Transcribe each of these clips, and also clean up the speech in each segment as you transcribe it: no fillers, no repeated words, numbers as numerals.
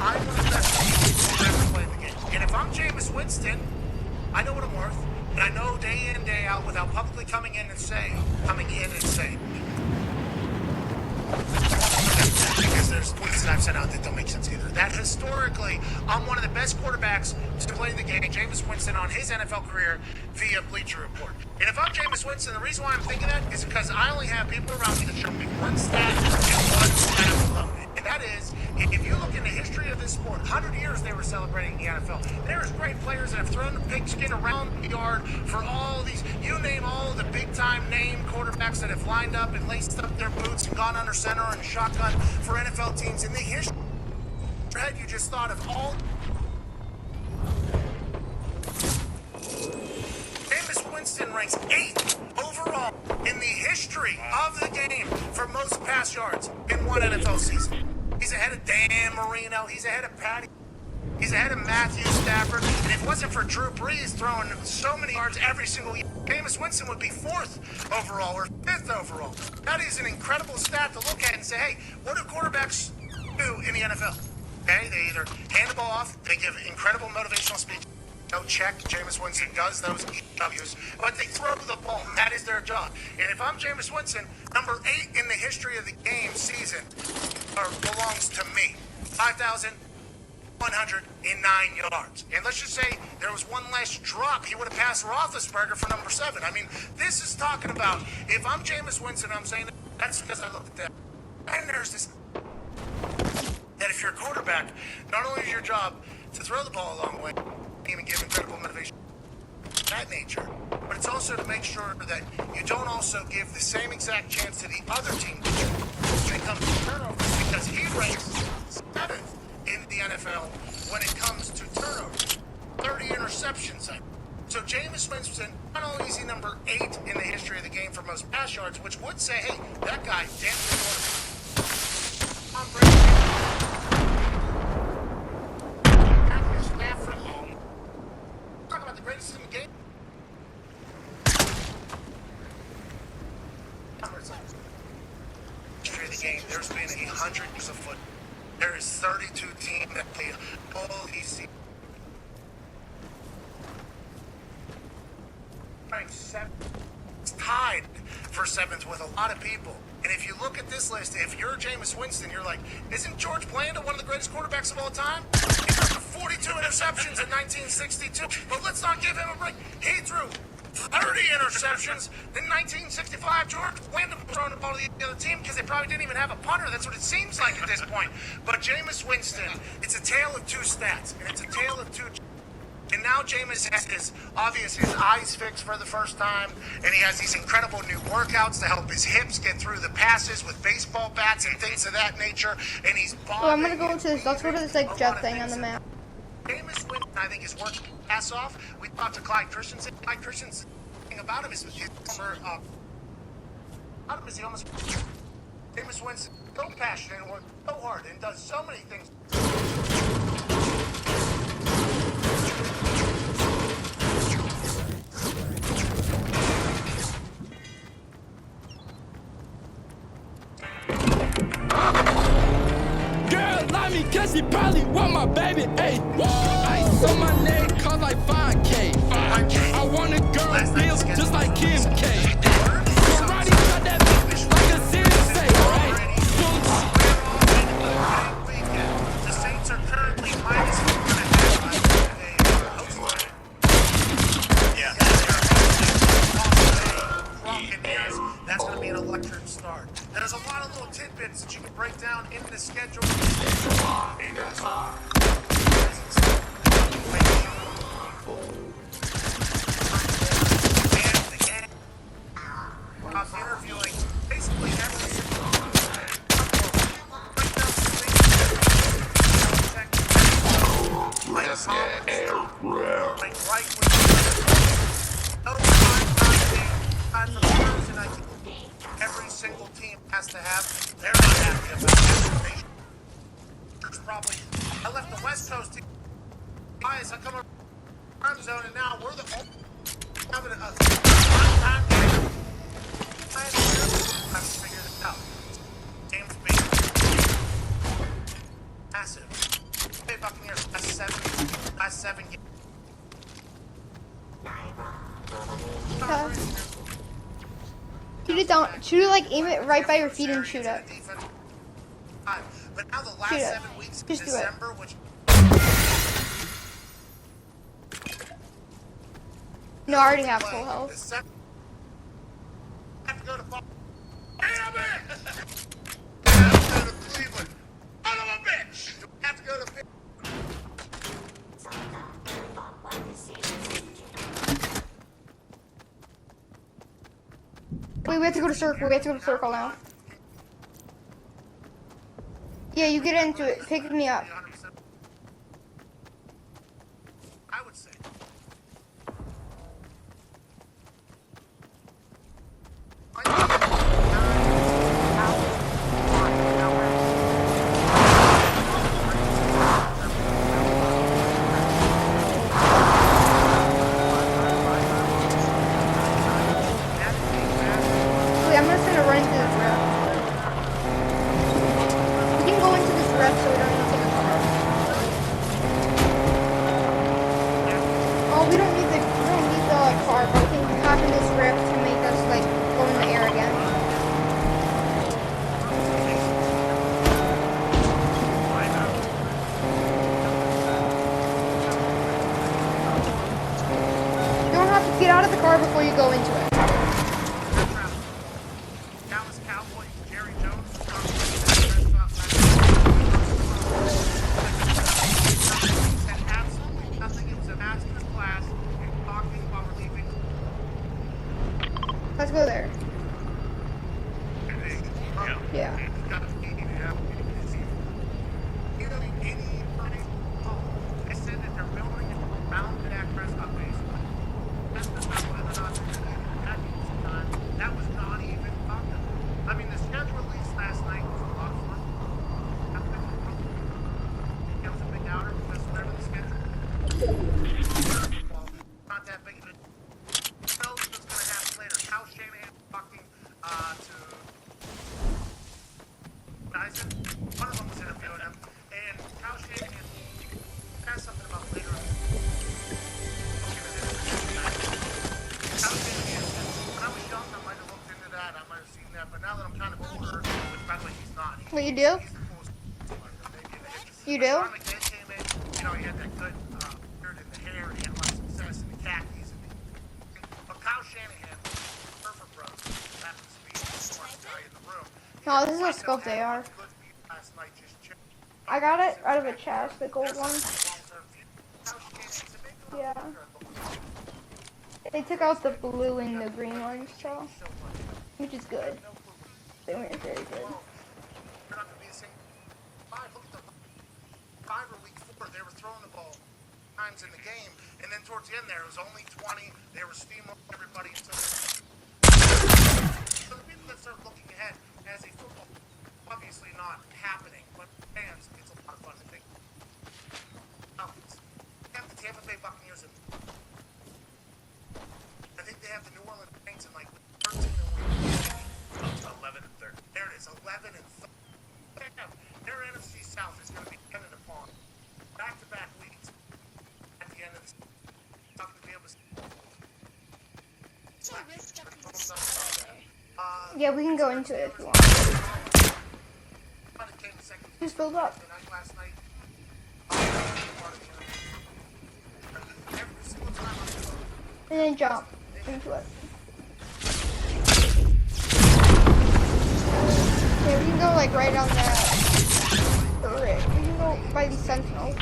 I'm one of the best people who's ever played the game. And if I'm Jameis Winston, I know what I'm worth, and I know day in, day out, without publicly coming in and saying, because there's tweets that I've sent out that don't make sense either, that historically, I'm one of the best quarterbacks to play the game, Jameis Winston, on his NFL career via Bleacher Report. And if I'm Jameis Winston, the reason why I'm thinking that is because I only have people around me that show me one stat and one stat alone. And that is, if you look in the history of this sport, 100 years they were celebrating the NFL. There's great players that have thrown the pigskin around the yard for all these, you name all the big-time name quarterbacks that have lined up and laced up their boots and gone under center and shotgun for NFL teams. In the history of your head, you just thought of all. Jameis Winston ranks 8th overall in the history of the game for most pass yards in one NFL season. He's ahead of Dan Marino. He's ahead of Patty. He's ahead of Matthew Stafford. And if it wasn't for Drew Brees throwing so many yards every single year, Jameis Winston would be 4th overall or 5th overall. That is an incredible stat to look at and say, hey, what do quarterbacks do in the NFL? Okay, they either hand the ball off, they give incredible motivational speech. No check, Jameis Winston does those W's, but they throw the ball. That is their job. And if I'm Jameis Winston, number 8 in the history of the game season belongs to me. 5,109 yards. And let's just say there was one less drop, he would have passed Roethlisberger for number 7. I mean, this is talking about, if I'm Jameis Winston, I'm saying that's because I looked at that. And there's this, that if you're a quarterback, not only is your job to throw the ball a long way, and give incredible motivation of that nature, but it's also to make sure that you don't also give the same exact chance to the other team when it comes to turnovers, because he ranks 7th in the NFL when it comes to turnovers, 30 interceptions. So Jameis Winston, not only is he number 8 in the history of the game for most pass yards, which would say, hey, that guy damn good. Tom Brady. The greatest in the game. History of the game, there's been 100 years of football. There is 32 teams that play all these seasons. Ranked 7th. It's tied for 7th with a lot of people. And if you look at this list, if you're Jameis Winston, you're like, isn't George Blanda one of the greatest quarterbacks of all time? He threw 42 interceptions in 1962, but let's not give him a break. He threw 30 interceptions in 1965. George Blanda was throwing the ball to the other team because they probably didn't even have a punter. That's what it seems like at this point. But Jameis Winston, it's a tale of 2 stats, and it's a tale of 2. And now Jameis has his eyes fixed for the first time, and he has these incredible new workouts to help his hips get through the passes with baseball bats and things of that nature. And he's I'm gonna go to this. Let's go to this like jet thing on the map. Jameis Winston, I think, is working his ass off. We talked to Clyde Christensen. Clyde Christensen, the thing about him is his former. About him is he almost. Jameis Winston, so passionate and works so hard and does so many things. Guess he probably want my baby, ayy. Ice on my neck, cause like 5K. I want a girl built just like Kim K. Karate got that bitch like a sensei, ayy. The Saints are currently minus 1.5. Yeah, that's going to be an electric start. There's a lot of little tidbits that you can break down in the schedule. I'm interviewing basically every single every single team has to have. They're not happy about that. Probably. I left the West Coast team. Guys, I come around time zone, and now we're the only having a time game. I have to figure this out. Game's big. Massive. Buccaneers last seven games. Shoot it like aim it right by your feet and shoot it. But now the last Shoot it. 7 weeks of Just do it. December, which No, I already have full health. December, have to go to Damn it! Have to go to Cleveland. Son of a bitch! Have to go to Wait, we have to go to circle. We have to go to circle now. Yeah, you get into it. Pick me up. 100%. I would say. Wait, I'm just gonna run into this rift. We can go into this rift so we don't need to take a car. Oh, we don't need the car, but we can hop in this rift to make us like go in the air again. You don't have to get out of the car before you go into it. Dallas Cowboys, Jerry Jones, said absolutely nothing. It was a master's class in talking while we're leaving. Let's go there. Yeah. I said that they're building it around the Prescott base. That's not whether or not they're going to that time. That was not even talked about. I mean, the schedule release last night was a lot of fun. It was a big outer because whatever the schedule. Well, not that big of a. Who knows what's going to happen later? How Shanahan talking to Dyson. One of them was interviewing him, and Kyle Shanahan has something about later. Kyle Shanahan, when I was young, I might have looked into that. I might have seen that, but now that I'm kind of older, which by the way, he's not. What you do? He's the coolest maybe in the industry. You do? Sean McVay came in, you know, he had that good beard in the hair, and he had a lot of success in the khakis. But Kyle Shanahan, perfect bro, happens to be the smartest guy in the room. No, this is a scope they are. I got it out of a chest, the gold one. Yeah. They took out the blue and the green ones, so which is good. They were very good. They were throwing the ball times in the game, and then towards the end there, it was only 20. They were steamrolling everybody until. So the people that start looking ahead as a football, obviously not happening, but fans, it's a lot of fun to think. They have the Tampa Bay Buccaneers, and I think they have the New Orleans Saints in like 13 and 11 and 13. There it is, 11 and 13. Their NFC South is going to be dependent upon back-to-back weeks at the end of the season. Not going to be able to. Yeah, we can go into it if you want. Just build up. And then jump into it. Okay, we can go like right on that turret. We can go by these sentinels.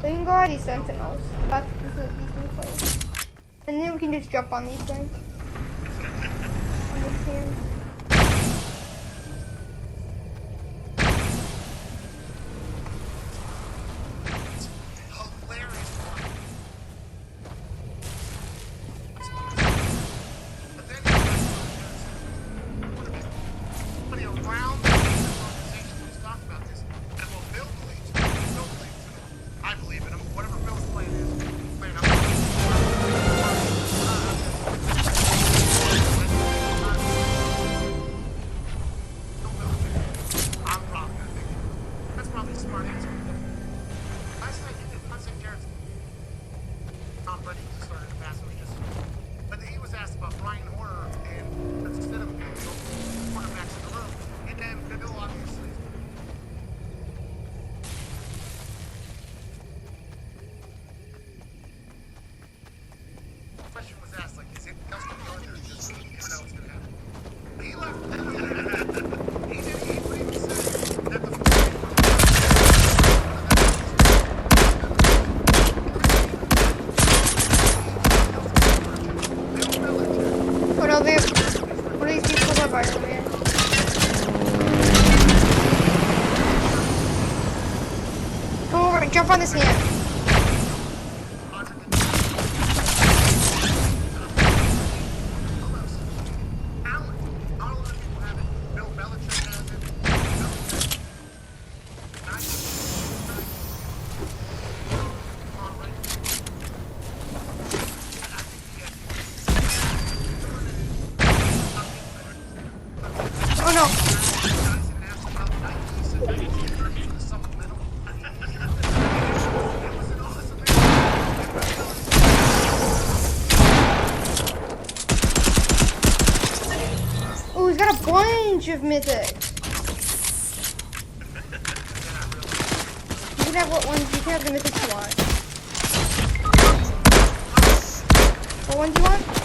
We can go by these sentinels. That's the decent place. And then we can just jump on these things. On this hand. jump on this hand. Oh no. Oh, he's got a bunch of mythics. You can have what ones? You can have the mythics you want. What ones you want?